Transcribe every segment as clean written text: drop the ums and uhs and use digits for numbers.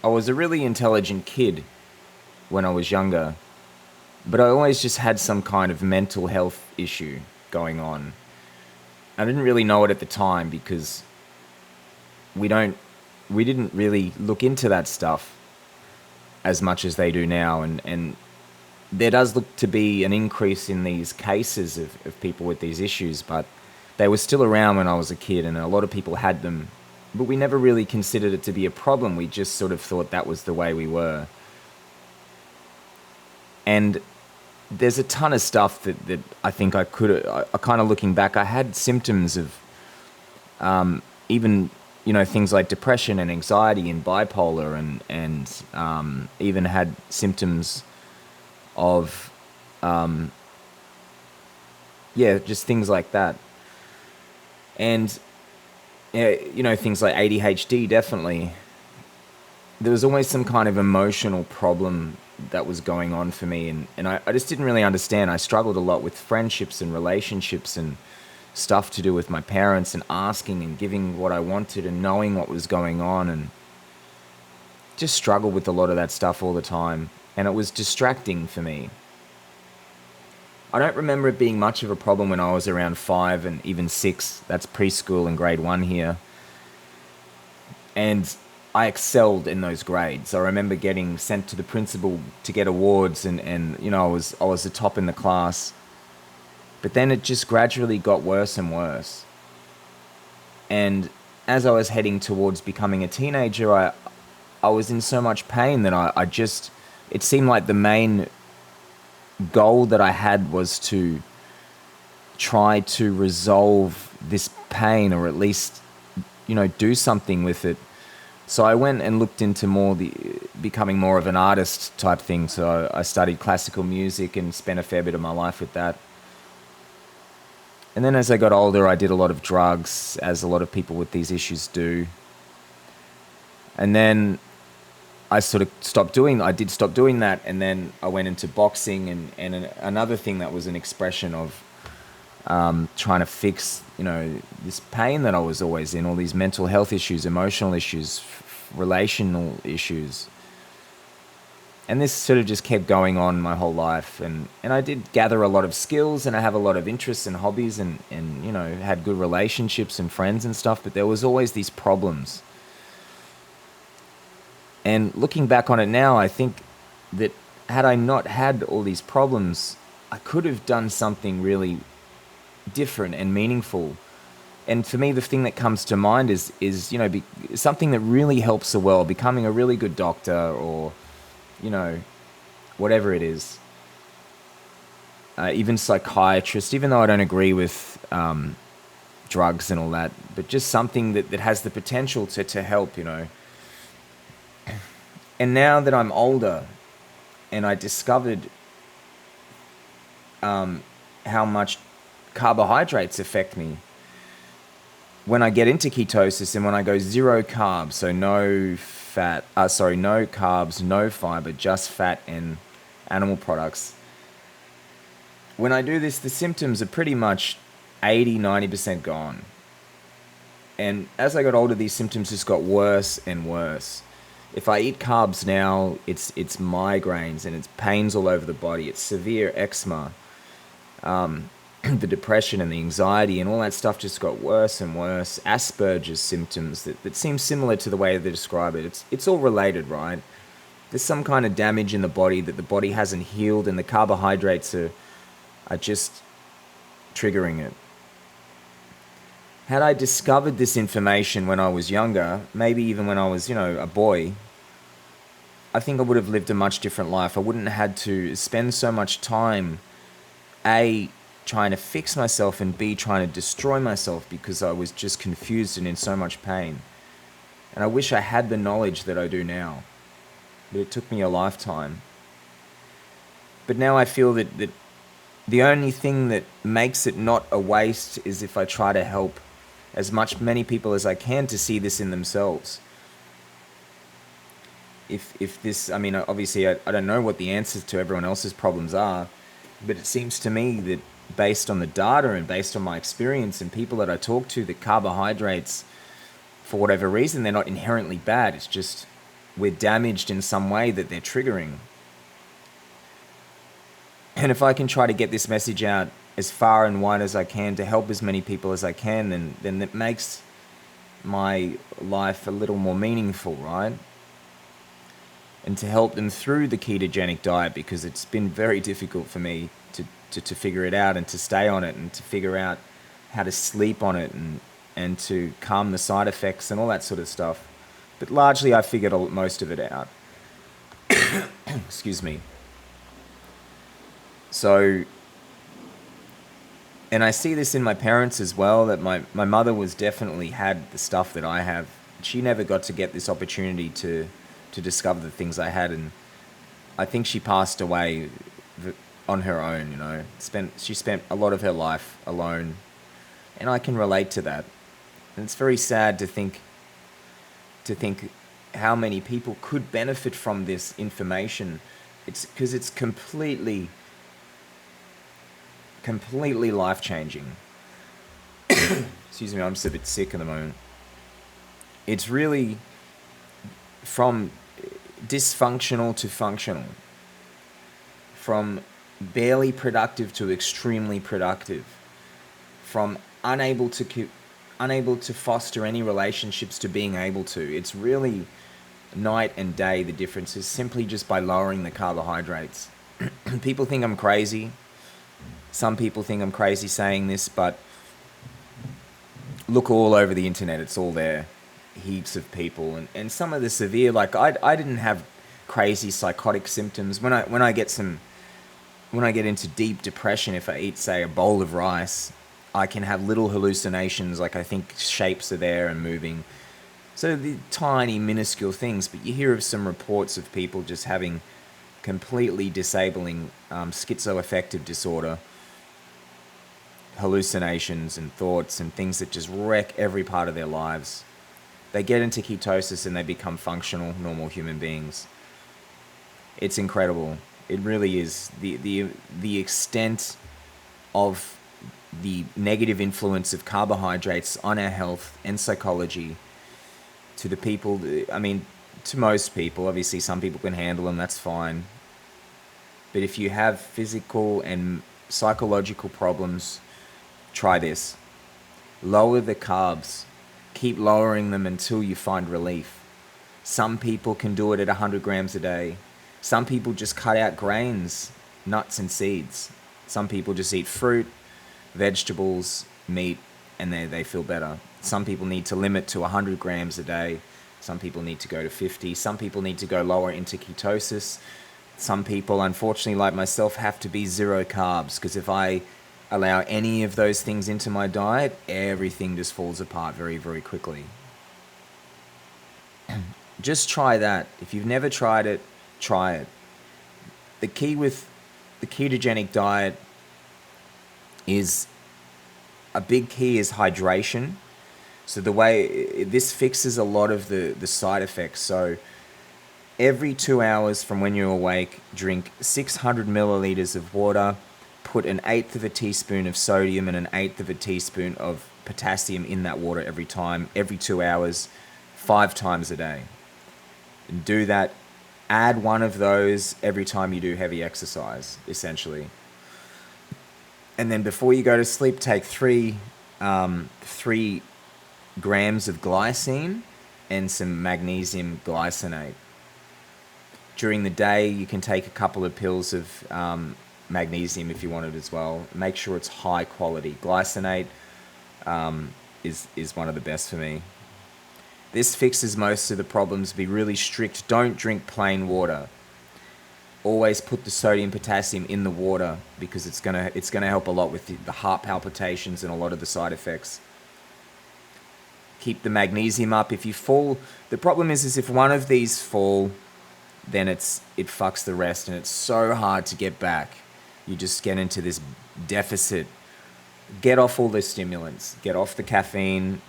I was a really intelligent kid when I was younger, but I always just had some kind of mental health issue going on. I didn't really know it at the time because we don't we didn't really look into that stuff as much as they do now, and there does look to be an increase in these cases of people with these issues, but they were still around when I was a kid, and a lot of people had them, but we never really considered it to be a problem. We just sort of thought that was the way we were. And there's a ton of stuff that I think I kind of looking back, I had symptoms of even, things like depression and anxiety and bipolar and even had symptoms of, yeah, just things like that. And, things like ADHD, definitely. There was always some kind of emotional problem that was going on for me. And I just didn't really understand. I struggled a lot with friendships and relationships and stuff to do with my parents and asking and giving what I wanted and knowing what was going on, and just struggled with a lot of that stuff all the time. And it was distracting for me. I don't remember it being much of a problem when I was around 5 and even 6. That's preschool and grade 1 here. And I excelled in those grades. I remember getting sent to the principal to get awards, and I was the top in the class. But then it just gradually got worse and worse. And as I was heading towards becoming a teenager, I was in so much pain that I just, it seemed like the main goal that I had was to try to resolve this pain, or at least, do something with it. So I went and looked into becoming more of an artist type thing. So I studied classical music and spent a fair bit of my life with that. And then as I got older, I did a lot of drugs, as a lot of people with these issues do. And then I did stop doing that, and then I went into boxing, and another thing that was an expression of trying to fix, this pain that I was always in, all these mental health issues, emotional issues, relational issues. And this sort of just kept going on my whole life. And I did gather a lot of skills, and I have a lot of interests and hobbies, and had good relationships and friends and stuff, but there was always these problems. And looking back on it now, I think that had I not had all these problems, I could have done something really different and meaningful. And for me, the thing that comes to mind is something that really helps the world, becoming a really good doctor, or, whatever it is. Even psychiatrist, even though I don't agree with drugs and all that, but just something that has the potential to help, And now that I'm older, and I discovered how much carbohydrates affect me, when I get into ketosis and when I go zero carbs, so no carbs, no fiber, just fat and animal products. When I do this, the symptoms are pretty much 80-90% gone. And as I got older, these symptoms just got worse and worse. If I eat carbs now, it's migraines and it's pains all over the body. It's severe eczema. The depression and the anxiety and all that stuff just got worse and worse. Asperger's symptoms that seem similar to the way they describe it. It's all related, right? There's some kind of damage in the body that the body hasn't healed, and the carbohydrates are just triggering it. Had I discovered this information when I was younger, maybe even when I was, a boy, I think I would have lived a much different life. I wouldn't have had to spend so much time, A, trying to fix myself, and B, trying to destroy myself, because I was just confused and in so much pain. And I wish I had the knowledge that I do now. But it took me a lifetime. But now I feel that the only thing that makes it not a waste is if I try to help many people as I can to see this in themselves. If this, obviously I don't know what the answers to everyone else's problems are, but it seems to me that based on the data and based on my experience and people that I talk to, that carbohydrates, for whatever reason, they're not inherently bad. It's just we're damaged in some way that they're triggering. And if I can try to get this message out as far and wide as I can to help as many people as I can, then it makes my life a little more meaningful, right? And to help them through the ketogenic diet, because it's been very difficult for me to figure it out and to stay on it and to figure out how to sleep on it and to calm the side effects and all that sort of stuff. But largely I figured most of it out. Excuse me. So, and I see this in my parents as well, that my mother was definitely had the stuff that I have. She never got to get this opportunity to discover the things I had, and I think she passed away on her own, you know. She spent a lot of her life alone, and I can relate to that. And it's very sad to think how many people could benefit from this information. It's because it's completely life-changing. Excuse me, I'm just a bit sick at the moment. It's really from dysfunctional to functional, from barely productive to extremely productive, from unable to foster any relationships to being able to. It's really night and day. The difference is simply just by lowering the carbohydrates. People think I'm crazy. Some people think I'm crazy saying this, but look all over the internet. It's all there. Heaps of people, and some of the severe, like I didn't have crazy psychotic symptoms. When I get into deep depression, if I eat, say, a bowl of rice, I can have little hallucinations, like I think shapes are there and moving. So the tiny, minuscule things, but you hear of some reports of people just having completely disabling schizoaffective disorder, hallucinations and thoughts and things that just wreck every part of their lives. They get into ketosis and they become functional, normal human beings. It's incredible. It really is. The extent of the negative influence of carbohydrates on our health and psychology to the people, I mean, to most people. Obviously, some people can handle them, that's fine. But if you have physical and psychological problems, try this. Lower the carbs. Keep lowering them until you find relief. Some people can do it at 100 grams a day. Some people just cut out grains, nuts and seeds. Some people just eat fruit, vegetables, meat, and they feel better. Some people need to limit to 100 grams a day. Some people need to go to 50. Some people need to go lower into ketosis. Some people, unfortunately, like myself, have to be zero carbs, because if I allow any of those things into my diet, everything just falls apart very, very quickly. Just try that. If you've never tried it, try it. The key with the ketogenic diet is, a big key is hydration. So the way this fixes a lot of the side effects. So every 2 hours from when you're awake, drink 600 milliliters of water, put 1/8 of a teaspoon of sodium and 1/8 of a teaspoon of potassium in that water every time, every 2 hours, 5 times a day. And do that. Add one of those every time you do heavy exercise, essentially. And then before you go to sleep, take 3 grams of glycine and some magnesium glycinate. During the day, you can take a couple of pills of magnesium if you want it as well. Make sure it's high quality. Glycinate is one of the best for me. This fixes most of the problems. Be really strict. Don't drink plain water. Always put the sodium, potassium in the water, because it's gonna help a lot with the heart palpitations and a lot of the side effects. Keep the magnesium up. If you fall, the problem is if one of these fall, then it fucks the rest, and it's so hard to get back. You just get into this deficit. Get off all the stimulants. Get off the caffeine.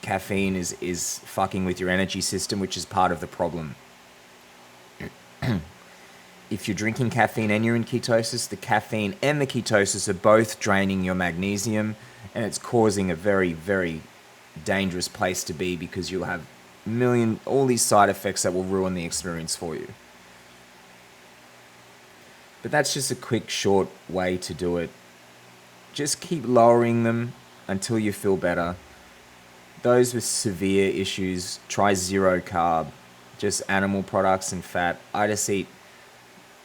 Caffeine is fucking with your energy system, which is part of the problem. If you're drinking caffeine and you're in ketosis, the caffeine and the ketosis are both draining your magnesium, and it's causing a very, very dangerous place to be, because you'll have all these side effects that will ruin the experience for you. But that's just a quick, short way to do it. Just keep lowering them until you feel better. Those with severe issues, try zero carb, just animal products and fat. I just eat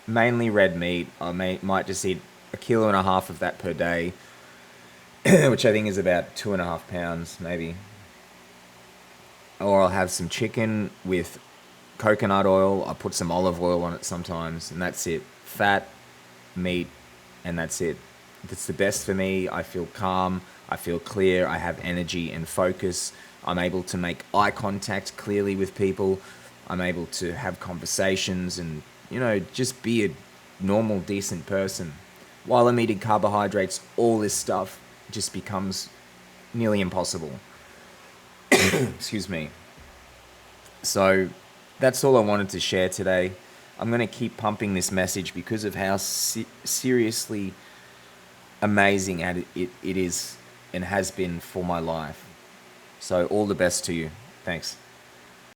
mainly red meat. Might just eat 1.5 kilos of that per day, which I think is about 2.5 pounds, maybe. Or I'll have some chicken with coconut oil. I put some olive oil on it sometimes, and that's it. Fat, meat, and that's it. That's the best for me. I feel calm. I feel clear. I have energy and focus. I'm able to make eye contact clearly with people. I'm able to have conversations and, just be a normal, decent person. While I'm eating carbohydrates, all this stuff just becomes nearly impossible. Excuse me. So that's all I wanted to share today. I'm going to keep pumping this message because of how seriously amazing it is and has been for my life. So all the best to you. Thanks.